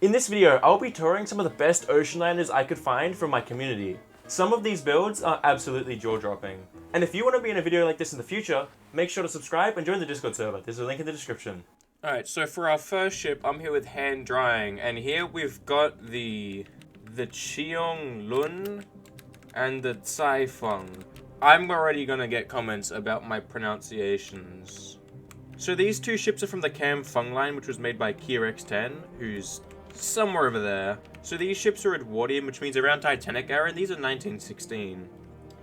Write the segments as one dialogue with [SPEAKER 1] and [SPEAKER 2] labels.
[SPEAKER 1] In this video, I'll be touring some of the best ocean liners I could find from my community. Some of these builds are absolutely jaw-dropping. And if you want to be in a video like this in the future, make sure to subscribe and join the Discord server. There's a link in the description.
[SPEAKER 2] Alright, so for our first ship, I'm here with hand drying, and here we've got the CHEONG and the FUNG. I'm already gonna get comments about my pronunciations. So these two ships are from the FUNG line, which was made by KX10, who's somewhere over there. So these ships are Edwardian, which means around Titanic era, and these are 1916.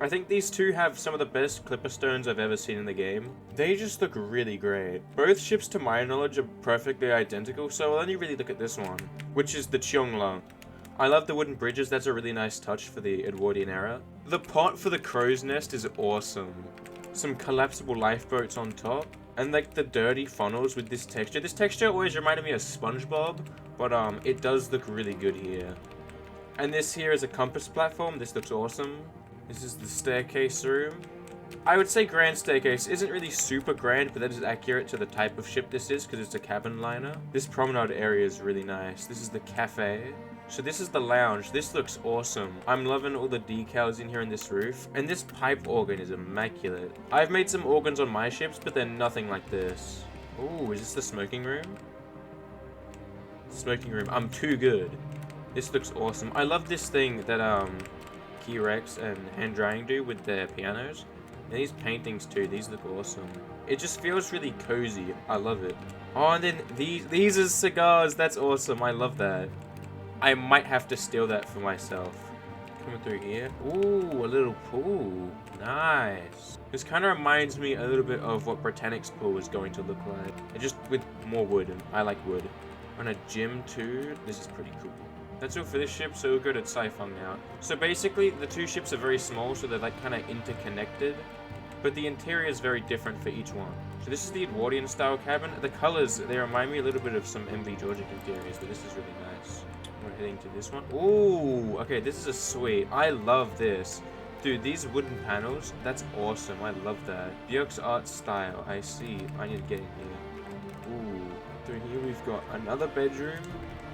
[SPEAKER 2] I think these two have some of the best clipper stones I've ever seen in the game. They just look really great. Both ships, to my knowledge, are perfectly identical, so I'll only really look at this one, which is the CHEONG. I love the wooden bridges, that's a really nice touch for the Edwardian era. The pot for the crow's nest is awesome. Some collapsible lifeboats on top, and like the dirty funnels with this texture. This texture always reminded me of SpongeBob, but it does look really good here. And this here is a compass platform, this looks awesome. This is the staircase room. I would say grand staircase isn't really super grand, but that is accurate to the type of ship this is, because it's a cabin liner. This promenade area is really nice. This is the cafe. So this is the lounge. This looks awesome. I'm loving all the decals in here in this roof. And this pipe organ is immaculate. I've made some organs on my ships, but they're nothing like this. Ooh, is this the smoking room? Smoking room. I'm too good. This looks awesome. I love this thing that KX and hand drying do with their pianos. And these paintings too, these look awesome. It just feels really cozy. I love it. Oh, and then these are cigars. That's awesome. I love that. I might have to steal that for myself. Coming through here. Ooh, a little pool. Nice. This kind of reminds me a little bit of what Britannic's pool is going to look like. And just with more wood, and I like wood. On a gym too. This is pretty cool. That's all for this ship, so we'll go to TSAI now. So basically, the two ships are very small, so they're like kind of interconnected. But the interior is very different for each one. So this is the Edwardian style cabin. The colors, they remind me a little bit of some MV Georgic interiors, but this is really nice. We're heading to this one. Ooh, okay, this is a suite. I love this. Dude, these wooden panels, that's awesome. I love that. Björk's art style, I see. I need to get in here. Ooh, through here we've got another bedroom.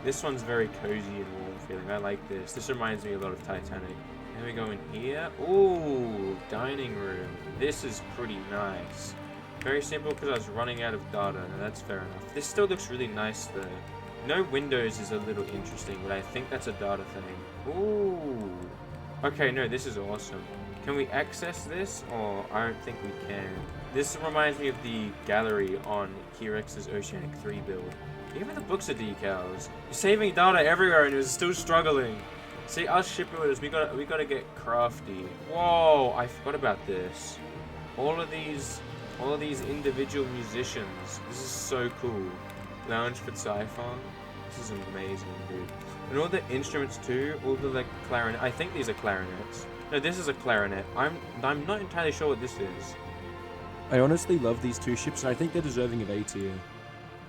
[SPEAKER 2] This one's very cozy and warm feeling. I like this. This reminds me a lot of Titanic. Then we go in here. Ooh, dining room. This is pretty nice. Very simple because I was running out of data. Now that's fair enough. This still looks really nice though. No windows is a little interesting, but I think that's a data thing. Ooh. Okay, no, this is awesome. Can we access this? Or I don't think we can. This reminds me of the gallery on KX's Oceanic 3 build. Even the books are decals. You're saving data everywhere and it was still struggling. See, us shipbuilders, we gotta get crafty. Whoa, I forgot about this. All of these individual musicians. This is so cool. Lounge for sci-fi. This is amazing, dude. And all the instruments too. All the like clarinet. I think these are clarinets. No, this is a clarinet. I'm not entirely sure what this is.
[SPEAKER 3] I honestly love these two ships, and I think they're deserving of A tier.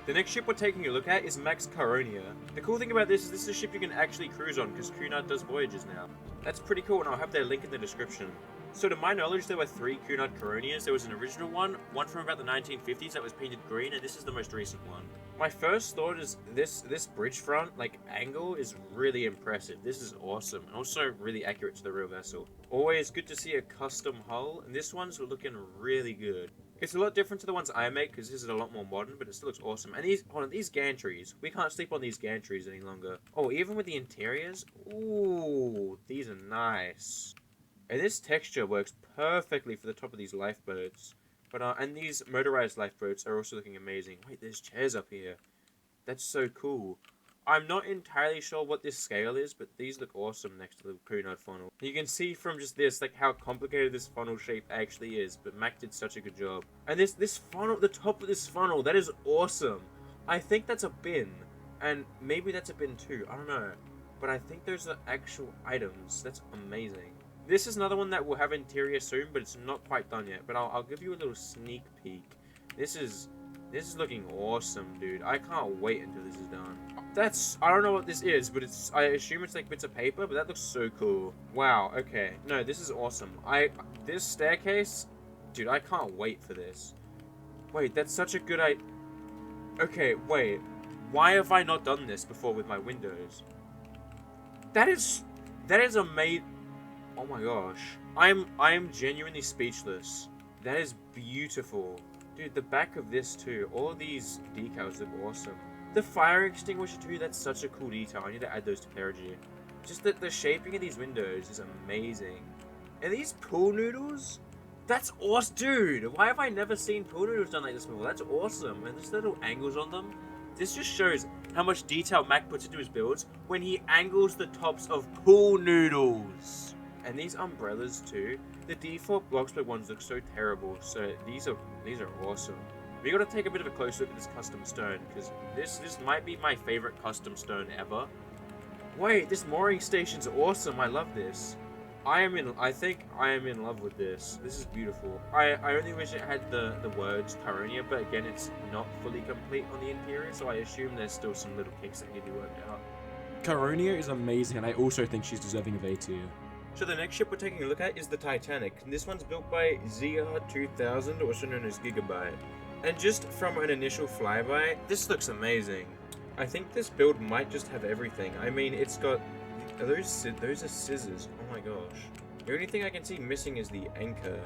[SPEAKER 2] The next ship we're taking a look at is Max CARONIA. The cool thing about this is a ship you can actually cruise on because Cunard does voyages now. That's pretty cool, and I'll have their link in the description. So to my knowledge, there were 3 Cunard CARONIAs. There was an original one from about the 1950s that was painted green, and this is the most recent one. My first thought is this bridge front, like, angle is really impressive. This is awesome, and also really accurate to the real vessel. Always good to see a custom hull, and this one's looking really good. It's a lot different to the ones I make because this is a lot more modern, but it still looks awesome. And these gantries, we can't sleep on these gantries any longer. Oh, even with the interiors, ooh, these are nice. And this texture works perfectly for the top of these lifeboats. But and these motorized lifeboats are also looking amazing. Wait, there's chairs up here. That's so cool. I'm not entirely sure what this scale is, but these look awesome next to the Cunard funnel. You can see from just this, like, how complicated this funnel shape actually is, but Mac did such a good job. And this funnel, the top of this funnel, that is awesome. I think that's a bin, and maybe that's a bin too, I don't know. But I think those are actual items. That's amazing. This is another one that will have interior soon, but it's not quite done yet. But I'll give you a little sneak peek. This is looking awesome, dude. I can't wait until this is done. I don't know what this is, but I assume it's like bits of paper, but that looks so cool. Wow, okay. No, this is awesome. This staircase, dude, I can't wait for this. Wait, that's such a good idea. Okay, wait. Why have I not done this before with my windows? That is amazing. Oh my gosh. I am genuinely speechless. That is beautiful. Dude, the back of this too. All these decals look awesome. The fire extinguisher too, that's such a cool detail. I need to add those to Perigee. Just the shaping of these windows is amazing. And these pool noodles? That's awesome, dude. Why have I never seen pool noodles done like this before? That's awesome. And there's little angles on them. This just shows how much detail Mac puts into his builds when he angles the tops of pool noodles. And these umbrellas too. The default Bloxburg ones look so terrible. So these are awesome. We gotta take a bit of a close look at this custom stone because this might be my favorite custom stone ever. Wait, this mooring station's awesome. I love this. I think I am in love with this. This is beautiful. I only wish it had the words CARONIA, but again, it's not fully complete on the interior, so I assume there's still some little kinks that need to be worked out.
[SPEAKER 3] CARONIA is amazing, and I also think she's deserving of A tier.
[SPEAKER 2] So the next ship we're taking a look at is the Titanic. And this one's built by ZR2000, also known as Gigabyte. And just from an initial flyby, this looks amazing. I think this build might just have everything. I mean, it's got... those are scissors. Oh my gosh. The only thing I can see missing is the anchor.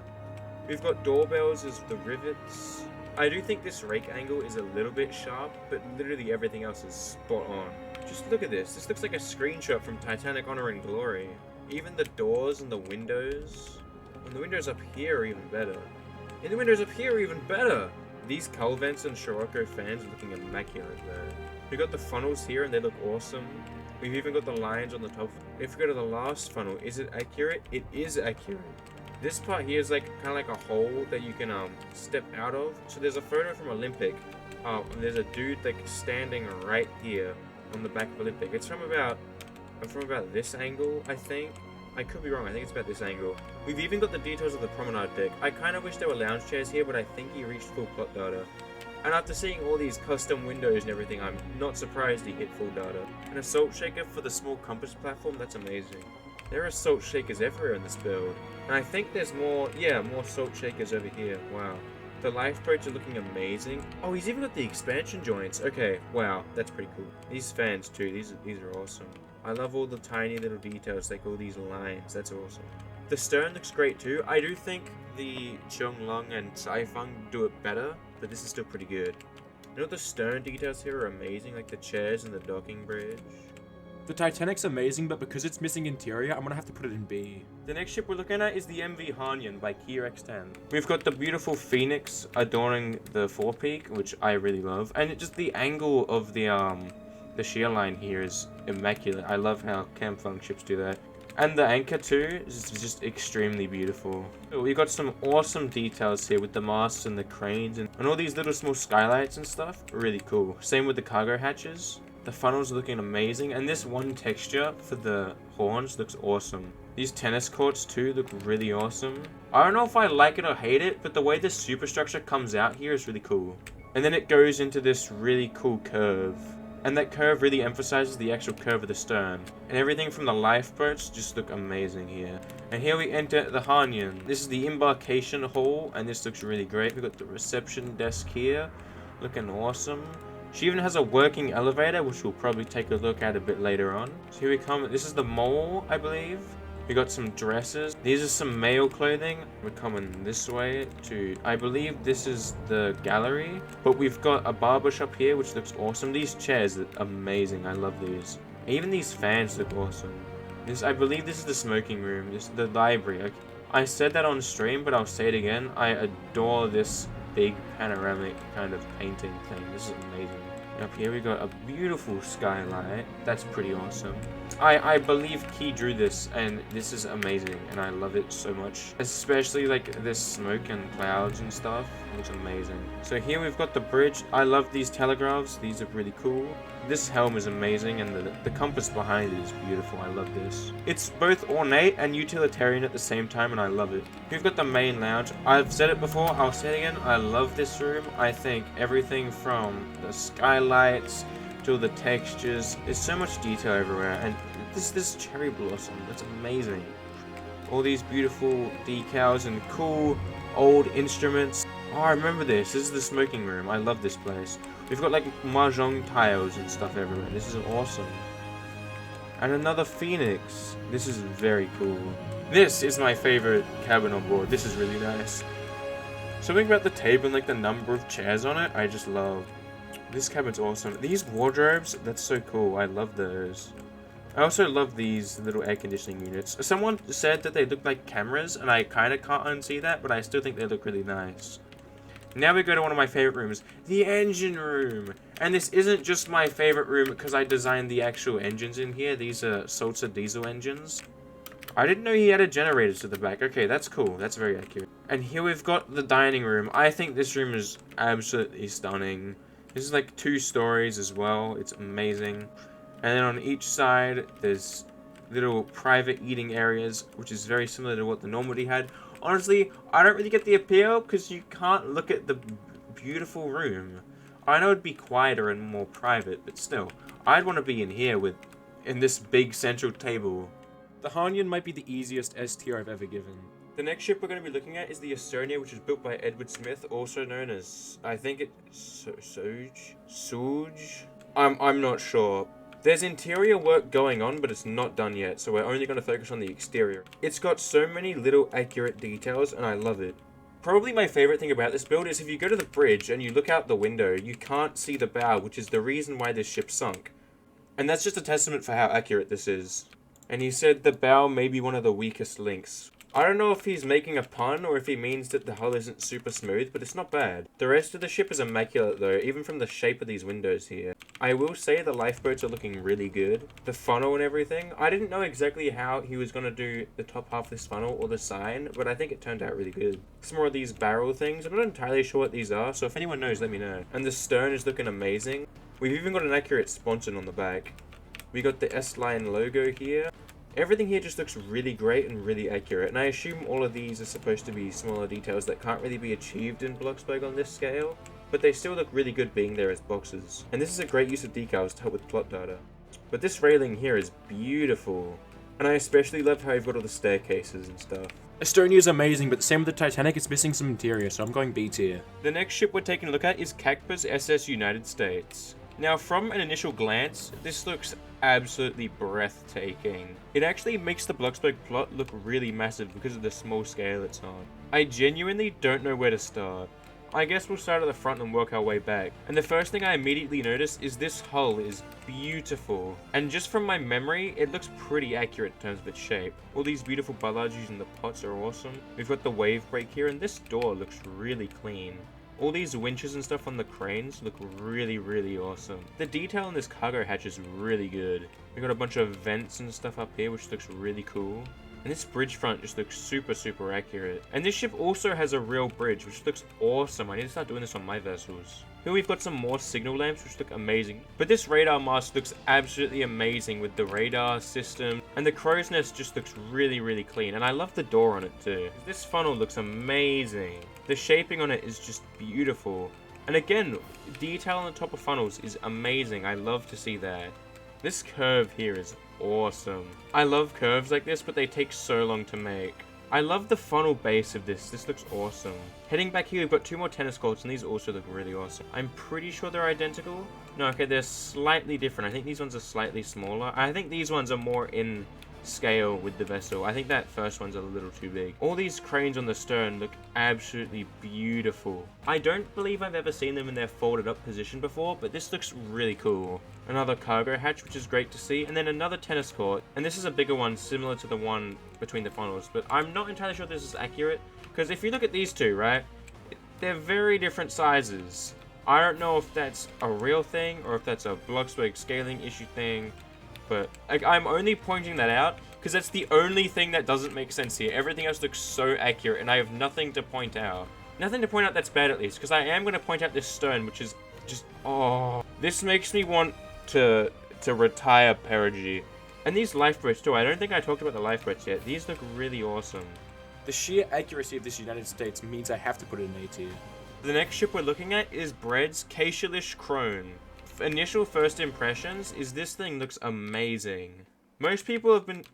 [SPEAKER 2] We've got doorbells as the rivets. I do think this rake angle is a little bit sharp, but literally everything else is spot on. Just look at this. This looks like a screenshot from Titanic Honor and Glory. Even the doors and the windows. And the windows up here are even better. And the windows up here are even better. These cull vents and Scirocco fans are looking immaculate there. We've got the funnels here and they look awesome. We've even got the lines on the top. If we go to the last funnel, is it accurate? It is accurate. This part here is like kind of like a hole that you can step out of. So there's a photo from Olympic. And there's a dude like standing right here on the back of Olympic. It's from about this angle, I think. I could be wrong, I think it's about this angle. We've even got the details of the promenade deck. I kind of wish there were lounge chairs here, but I think he reached full plot data. And after seeing all these custom windows and everything, I'm not surprised he hit full data. And a salt shaker for the small compass platform, that's amazing. There are salt shakers everywhere in this build. And I think there's more salt shakers over here. Wow. The lifeboats are looking amazing. Oh, he's even got the expansion joints. Okay, wow, that's pretty cool. These fans too, these are awesome. I love all the tiny little details, like all these lines. That's awesome. The stern looks great too. I do think the CHEONG and FUNG do it better, but this is still pretty good. You know, the stern details here are amazing, like the chairs and the docking bridge.
[SPEAKER 3] The Titanic's amazing, but because it's missing interior, I'm gonna have to put it in B.
[SPEAKER 2] The next ship we're looking at is the MV HANYUAN by KIRX10. We've got the beautiful phoenix adorning the forepeak, which I really love, and just the angle of the shear line here is immaculate. I love how FUNG ships do that. And the anchor too is just extremely beautiful. So we got some awesome details here with the masts and the cranes and all these little small skylights and stuff. Really cool. Same with the cargo hatches. The funnels are looking amazing. And this one texture for the horns looks awesome. These tennis courts too look really awesome. I don't know if I like it or hate it, but the way this superstructure comes out here is really cool. And then it goes into this really cool curve. And that curve really emphasizes the actual curve of the stern. And everything from the lifeboats just look amazing here. And here we enter the HANYUAN. This is the embarkation hall, and this looks really great. We've got the reception desk here, looking awesome. She even has a working elevator, which we'll probably take a look at a bit later on. So here we come. This is the mall, I believe. We got some dresses. These are some male clothing. We're coming this way to, I believe this is the gallery. But we've got a barber shop here, which looks awesome. These chairs are amazing. I love these. Even these fans look awesome. I believe this is the smoking room. This is the library. I said that on stream, but I'll say it again. I adore this big panoramic kind of painting thing. This is amazing. Up here we got a beautiful skylight. That's pretty awesome. I believe Key drew this, and this is amazing, and I love it so much. Especially like this smoke and clouds and stuff. It looks amazing. So here we've got the bridge. I love these telegraphs. These are really cool. This helm is amazing, and the compass behind it is beautiful. I love this. It's both ornate and utilitarian at the same time, and I love it. We've got the main lounge. I've said it before, I'll say it again. I love this room. I think everything from the skylights to the textures, there's so much detail everywhere, and this cherry blossom, that's amazing. All these beautiful decals and cool old instruments. Oh, I remember this. This is the smoking room. I love this place. We've got like mahjong tiles and stuff everywhere. This is awesome. And another phoenix. This is very cool. This is my favorite cabin on board. This is really nice. Something about the table and like the number of chairs on it, I just love. This cabin's awesome. These wardrobes, that's so cool. I love those. I also love these little air conditioning units. Someone said that they look like cameras, and I kind of can't unsee that, but I still think they look really nice. Now we go to one of my favorite rooms, the engine room. And this isn't just my favorite room because I designed the actual engines in here. These are Sulzer diesel engines. I didn't know he had a generator to the back. Okay, that's cool. That's very accurate. And here we've got the dining room. I think this room is absolutely stunning. This is like 2 stories as well. It's amazing. And then on each side, there's little private eating areas, which is very similar to what the Normandy had. Honestly, I don't really get the appeal because you can't look at the beautiful room. I know it'd be quieter and more private, but still, I'd want to be in here in this big central table.
[SPEAKER 3] The Hanyan might be the easiest S tier I've ever given.
[SPEAKER 2] The next ship we're going to be looking at is the Estonia, which was built by Edward Smith, also known as, I think it's Soiij? I'm not sure. There's interior work going on, but it's not done yet, so we're only going to focus on the exterior. It's got so many little accurate details, and I love it. Probably my favorite thing about this build is if you go to the bridge and you look out the window, you can't see the bow, which is the reason why this ship sunk. And that's just a testament for how accurate this is. And he said the bow may be one of the weakest links. I don't know if he's making a pun or if he means that the hull isn't super smooth, but it's not bad. The rest of the ship is immaculate though, even from the shape of these windows here. I will say the lifeboats are looking really good. The funnel and everything, I didn't know exactly how he was going to do the top half of this funnel or the sign, but I think it turned out really good. Some more of these barrel things, I'm not entirely sure what these are, so if anyone knows, let me know. And the stern is looking amazing. We've even got an accurate sponson on the back. We got the S-Line logo here. Everything here just looks really great and really accurate, and I assume all of these are supposed to be smaller details that can't really be achieved in Bloxburg on this scale, but they still look really good being there as boxes. And this is a great use of decals to help with plot data. But this railing here is beautiful, and I especially love how you've got all the staircases and stuff.
[SPEAKER 3] Estonia is amazing, but same with the Titanic, it's missing some interior, so I'm going B tier.
[SPEAKER 2] The next ship we're taking a look at is Kacper's SS United States. Now, from an initial glance, this looks absolutely breathtaking. It actually makes the Bloxburg plot look really massive because of the small scale it's on. I genuinely don't know where to start. I guess we'll start at the front and work our way back. And the first thing I immediately notice is this hull is beautiful. And just from my memory, it looks pretty accurate in terms of its shape. All these beautiful bollards using the pots are awesome. We've got the wave break here, and this door looks really clean. All these winches and stuff on the cranes look really, really awesome. The detail in this cargo hatch is really good. We got a bunch of vents and stuff up here, which looks really cool. And this bridge front just looks super, super accurate. And this ship also has a real bridge, which looks awesome. I need to start doing this on my vessels. Here we've got some more signal lamps, which look amazing. But this radar mast looks absolutely amazing with the radar system. And the crow's nest just looks really, really clean. And I love the door on it too. This funnel looks amazing. The shaping on it is just beautiful. And again, detail on the top of funnels is amazing. I love to see that. This curve here is awesome. I love curves like this, but they take so long to make. I love the funnel base of this. This looks awesome. Heading back here, we've got 2 more tennis courts, and these also look really awesome. I'm pretty sure they're identical. No, okay, they're slightly different. I think these ones are slightly smaller. I think these ones are more in scale with the vessel. I think that first one's a little too big. All these cranes on the stern look absolutely beautiful. I don't believe I've ever seen them in their folded up position before, but this looks really cool. Another cargo hatch, which is great to see, and then another tennis court, and this is a bigger one similar to the one between the funnels, but I'm not entirely sure this is accurate, because if you look at these two, right, they're very different sizes. I don't know if that's a real thing or if that's a Bloxburg scaling issue thing, but I'm only pointing that out because that's the only thing that doesn't make sense here. Everything else looks so accurate, and I have nothing to point out. Nothing to point out that's bad, at least, because I am going to point out this stern, which is just, oh. This makes me want to retire Perigee. And these lifeboats too. I don't think I talked about the lifeboats yet. These look really awesome.
[SPEAKER 3] The sheer accuracy of this United States means I have to put it in A tier.
[SPEAKER 2] The next ship we're looking at is Bread's Kaiserliche Krone. Initial first impressions is this thing looks amazing. Most people have been...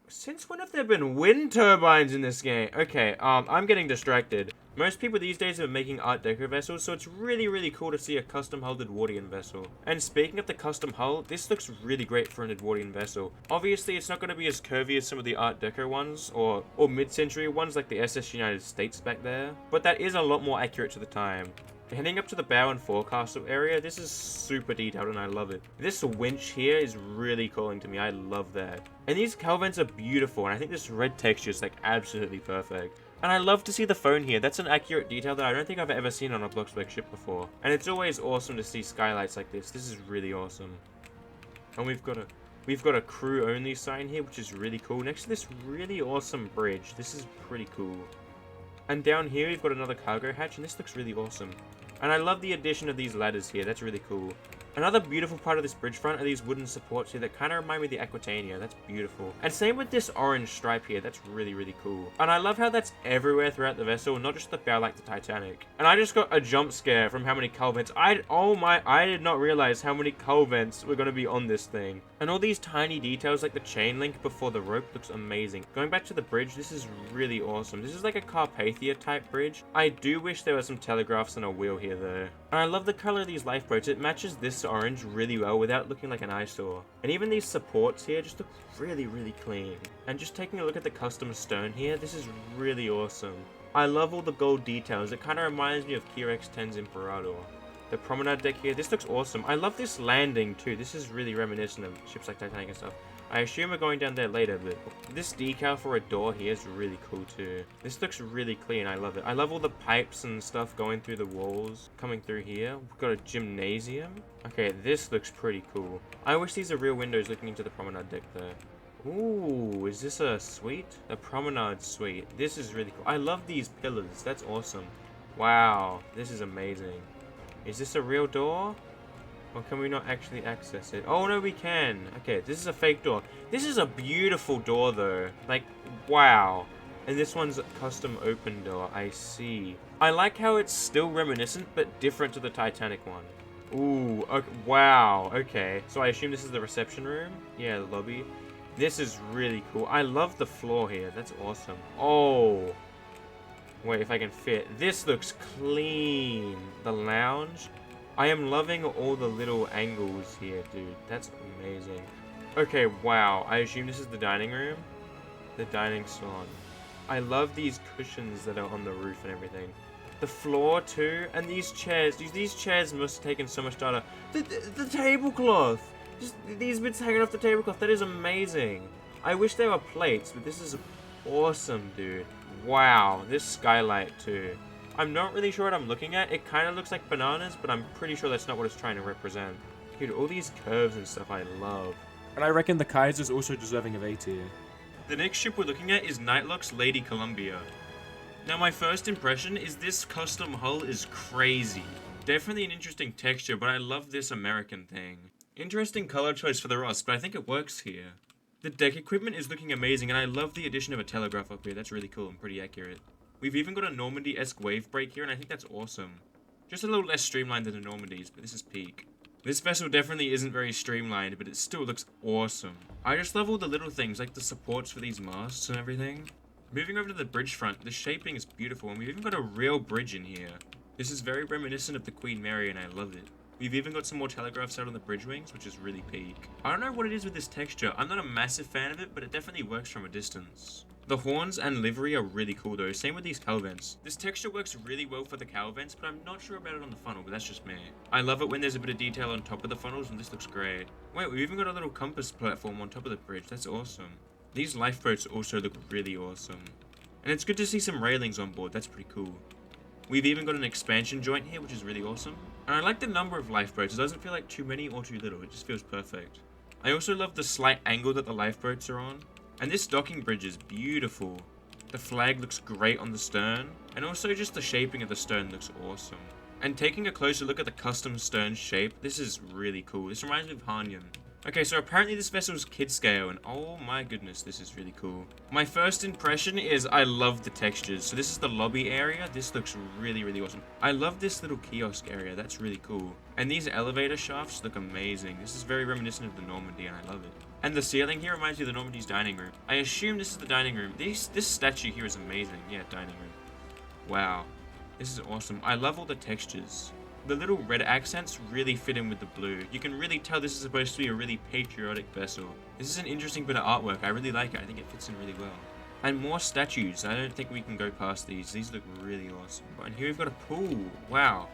[SPEAKER 2] Since when have there been wind turbines in this game? Okay, I'm getting distracted. Most people these days are making Art Deco vessels, so it's really cool to see a custom hulled Edwardian vessel. And speaking of the custom hull, this looks really great for an Edwardian vessel. Obviously, it's not going to be as curvy as some of the Art Deco ones, or mid-century ones like the SS United States back there, but that is a lot more accurate to the time. Heading up to the bow and forecastle area, this is super detailed and I love it. This winch here is really calling to me, I love that. And these cowl vents are beautiful, and I think this red texture is like absolutely perfect. And I love to see the phone here. That's an accurate detail that I don't think I've ever seen on a Bloxburg ship before. And it's always awesome to see skylights like this. This is really awesome. And we've got a crew only sign here, which is really cool. Next to this really awesome bridge. This is pretty cool. And down here we've got another cargo hatch, and this looks really awesome. And I love the addition of these ladders here. That's really cool. Another beautiful part of this bridge front are these wooden supports here that kind of remind me of the Aquitania. That's beautiful. And same with this orange stripe here. That's really cool. And I love how that's everywhere throughout the vessel, not just the bow like the Titanic. And I just got a jump scare from how many cowl vents. I did not realize how many cowl vents were going to be on this thing. And all these tiny details like the chain link before the rope looks amazing. Going back to the bridge, this is really awesome. This is like a Carpathia type bridge. I do wish there were some telegraphs and a wheel here though. And I love the color of these lifeboats. It matches this orange really well without looking like an eyesore. And even these supports here just look really clean. And just taking a look at the custom stone here, this is really awesome. I love all the gold details. It kind of reminds me of Kirex 10's Imperador. The promenade deck here, this looks awesome. I love this landing too. This is really reminiscent of ships like Titanic and stuff. I assume we're going down there later, but this decal for a door here is really cool too. This looks really clean, I love it. I love all the pipes and stuff going through the walls, coming through here. We've got a gymnasium. Okay, this looks pretty cool. I wish these are real windows looking into the promenade deck there. Ooh, is this a suite? A promenade suite. This is really cool. I love these pillars, that's awesome. Wow, this is amazing. Is this a real door? Or can we not actually access it? Oh no, we can. Okay, this is a fake door. This is a beautiful door though. Like, wow. And this one's a custom open door, I see. I like how it's still reminiscent, but different to the Titanic one. Ooh, okay, wow, okay. So I assume this is the reception room? Yeah, the lobby. This is really cool. I love the floor here, that's awesome. Oh. Wait, if I can fit. This looks clean. The lounge. I am loving all the little angles here, dude. That's amazing. Okay, wow. I assume this is the dining room? The dining salon. I love these cushions that are on the roof and everything. The floor, too. And these chairs. These chairs must have taken so much data. The tablecloth! Just these bits hanging off the tablecloth. That is amazing. I wish there were plates, but this is awesome, dude. Wow. This skylight, too. I'm not really sure what I'm looking at. It kind of looks like bananas, but I'm pretty sure that's not what it's trying to represent. Dude, all these curves and stuff I love.
[SPEAKER 3] And I reckon the Kaiser's also deserving of A tier.
[SPEAKER 2] The next ship we're looking at is Nightlock's Lady Columbia. Now my first impression is this custom hull is crazy. Definitely an interesting texture, but I love this American thing. Interesting color choice for the Ross, but I think it works here. The deck equipment is looking amazing, and I love the addition of a telegraph up here. That's really cool and pretty accurate. We've even got a Normandy-esque wave break here, and I think that's awesome. Just a little less streamlined than the Normandies, but this is peak. This vessel definitely isn't very streamlined, but it still looks awesome. I just love all the little things, like the supports for these masts and everything. Moving over to the bridge front, the shaping is beautiful, and we've even got a real bridge in here. This is very reminiscent of the Queen Mary, and I love it. We've even got some more telegraphs out on the bridge wings, which is really peak. I don't know what it is with this texture. I'm not a massive fan of it, but it definitely works from a distance. The horns and livery are really cool though, same with these cowl vents. This texture works really well for the cowl vents, but I'm not sure about it on the funnel, but that's just me. I love it when there's a bit of detail on top of the funnels, and this looks great. Wait, we've even got a little compass platform on top of the bridge, that's awesome. These lifeboats also look really awesome. And it's good to see some railings on board, that's pretty cool. We've even got an expansion joint here, which is really awesome. And I like the number of lifeboats, it doesn't feel like too many or too little, it just feels perfect. I also love the slight angle that the lifeboats are on. And this docking bridge is beautiful. The flag looks great on the stern, and also just the shaping of the stern looks awesome. And taking a closer look at the custom stern shape, this is really cool. This reminds me of Hanyan. Okay, so apparently this vessel's kid scale, and oh my goodness, this is really cool. My first impression is I love the textures. So this is the lobby area. This looks really awesome. I love this little kiosk area. That's really cool. And these elevator shafts look amazing. This is very reminiscent of the Normandy, and I love it. And the ceiling here reminds me of the Normandy's dining room. I assume this is the dining room. This statue here is amazing. Yeah, dining room. Wow. This is awesome. I love all the textures. The little red accents really fit in with the blue. You can really tell this is supposed to be a really patriotic vessel. This is an interesting bit of artwork. I really like it. I think it fits in really well. And more statues. I don't think we can go past these. These look really awesome. And here we've got a pool. Wow.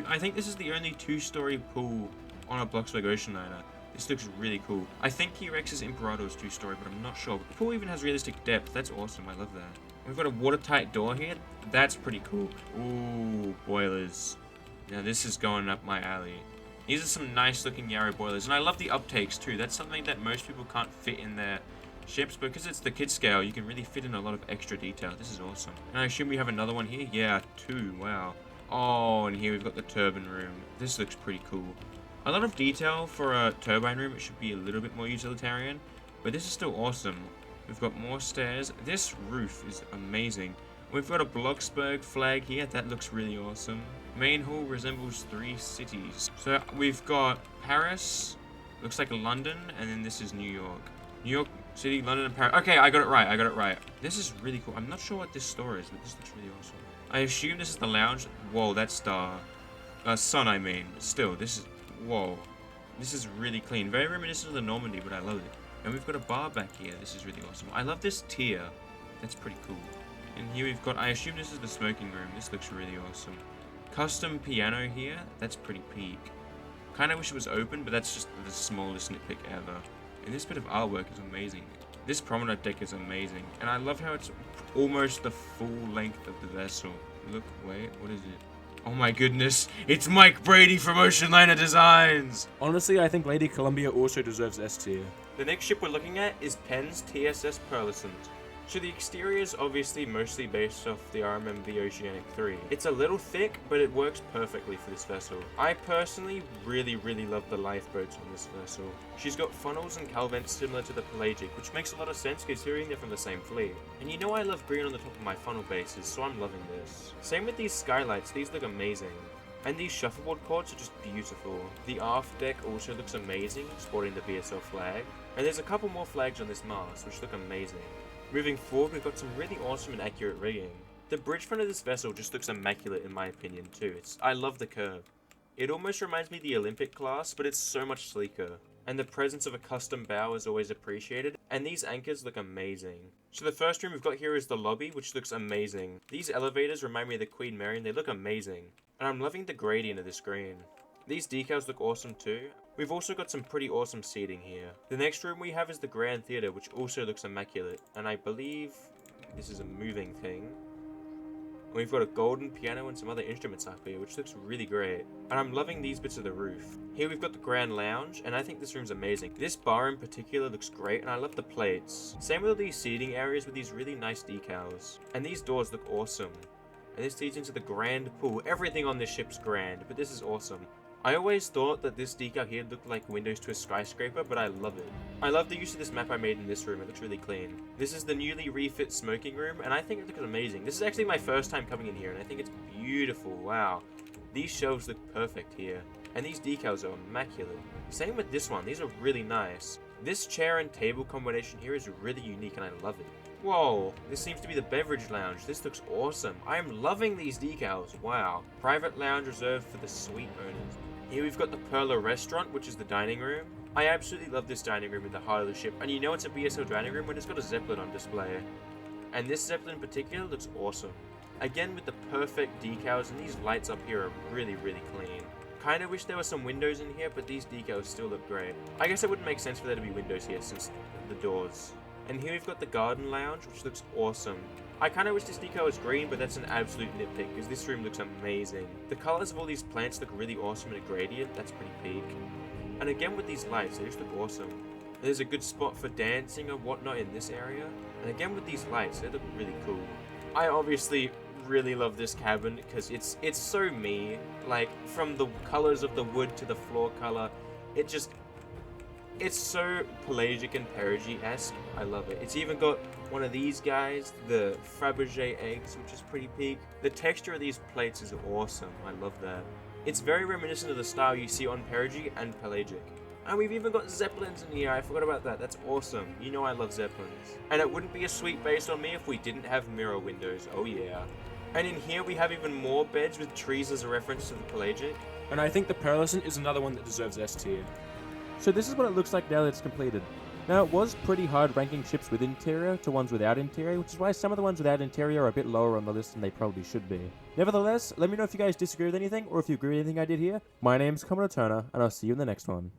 [SPEAKER 2] I think this is the only 2-story pool on a Bloxburg ocean liner. This looks really cool. I think T-Rex's Imperator is 2-story, but I'm not sure. But the pool even has realistic depth. That's awesome. I love that. We've got a watertight door here. That's pretty cool. Ooh, boilers. Now this is going up my alley. These are some nice looking Yarrow boilers. And I love the uptakes too. That's something that most people can't fit in their ships. Because it's the kid scale, you can really fit in a lot of extra detail. This is awesome. And I assume we have another one here? Yeah, 2. Wow. Oh, and here we've got the turbine room. This looks pretty cool. A lot of detail for a turbine room. It should be a little bit more utilitarian. But this is still awesome. We've got more stairs. This roof is amazing. We've got a Bloxburg flag here. That looks really awesome. Main hall resembles 3 cities. So we've got Paris, looks like London, and then this is New York. New York City, London, and Paris. Okay, I got it right. This is really cool. I'm not sure what this store is, but this looks really awesome. I assume this is the lounge. Whoa, that's star. Sun, I mean. Still, this is... Whoa. This is really clean. Very reminiscent of the Normandy, but I love it. And we've got a bar back here. This is really awesome. I love this tier. That's pretty cool. And here we've got... I assume this is the smoking room. This looks really awesome. Custom piano here. That's pretty peak. Kinda wish it was open, but that's just the smallest nitpick ever. And this bit of artwork is amazing. This promenade deck is amazing. And I love how it's almost the full length of the vessel. Look, wait, what is it? Oh my goodness, it's Mike Brady from Ocean Liner Designs!
[SPEAKER 3] Honestly, I think Lady Columbia also deserves S tier.
[SPEAKER 2] The next ship we're looking at is Penn's TSS Pearlescent. So the exterior is obviously mostly based off the RMMV Oceanic 3. It's a little thick, but it works perfectly for this vessel. I personally really love the lifeboats on this vessel. She's got funnels and calvents similar to the Pelagic, which makes a lot of sense considering they're from the same fleet. And you know I love green on the top of my funnel bases, so I'm loving this. Same with these skylights, these look amazing. And these shuffleboard ports are just beautiful. The aft deck also looks amazing, sporting the BSL flag. And there's a couple more flags on this mast, which look amazing. Moving forward, we've got some really awesome and accurate rigging. The bridge front of this vessel just looks immaculate in my opinion too. I love the curve. It almost reminds me of the Olympic class, but it's so much sleeker. And the presence of a custom bow is always appreciated, and these anchors look amazing. So the first room we've got here is the lobby, which looks amazing. These elevators remind me of the Queen Mary and they look amazing. And I'm loving the gradient of this green. These decals look awesome too. We've also got some pretty awesome seating here. The next room we have is the Grand Theatre, which also looks immaculate. And I believe this is a moving thing. And we've got a golden piano and some other instruments up here, which looks really great. And I'm loving these bits of the roof. Here we've got the Grand Lounge, and I think this room's amazing. This bar in particular looks great, and I love the plates. Same with all these seating areas with these really nice decals. And these doors look awesome. And this leads into the grand pool. Everything on this ship's grand, but this is awesome. I always thought that this decal here looked like windows to a skyscraper, but I love it. I love the use of this map I made in this room, it looks really clean. This is the newly refit smoking room, and I think it looks amazing. This is actually my first time coming in here, and I think it's beautiful, wow. These shelves look perfect here, and these decals are immaculate. Same with this one, these are really nice. This chair and table combination here is really unique, and I love it. Whoa, this seems to be the beverage lounge. This looks awesome. I am loving these decals, wow. Private lounge reserved for the suite owners. Here we've got the Perla restaurant, which is the dining room. I absolutely love this dining room in the heart of the ship, and you know it's a BSL dining room when it's got a Zeppelin on display. And this Zeppelin in particular looks awesome. Again with the perfect decals, and these lights up here are really clean. Kinda wish there were some windows in here, but these decals still look great. I guess it wouldn't make sense for there to be windows here since the doors. And here we've got the garden lounge, which looks awesome. I kinda wish this decal was green, but that's an absolute nitpick, because this room looks amazing. The colors of all these plants look really awesome in a gradient, that's pretty peak. And again with these lights, they just look awesome. There's a good spot for dancing or whatnot in this area. And again with these lights, they look really cool. I obviously really love this cabin, because it's so me. Like, from the colors of the wood to the floor color, it's so pelagic and perigee-esque. I love it. It's even got one of these guys, the Fabergé eggs, which is pretty peak. The texture of these plates is awesome. I love that. It's very reminiscent of the style you see on perigee and pelagic. And we've even got Zeppelins in here. I forgot about that. That's awesome. You know I love Zeppelins. And it wouldn't be a suite based on me if we didn't have mirror windows. Oh yeah. And in here we have even more beds with trees as a reference to the pelagic.
[SPEAKER 3] And I think the Pearlescent is another one that deserves S tier.
[SPEAKER 4] So this is what it looks like now that it's completed. Now, it was pretty hard ranking ships with interior to ones without interior, which is why some of the ones without interior are a bit lower on the list than they probably should be. Nevertheless, let me know if you guys disagree with anything, or if you agree with anything I did here. My name's Commodore Turner, and I'll see you in the next one.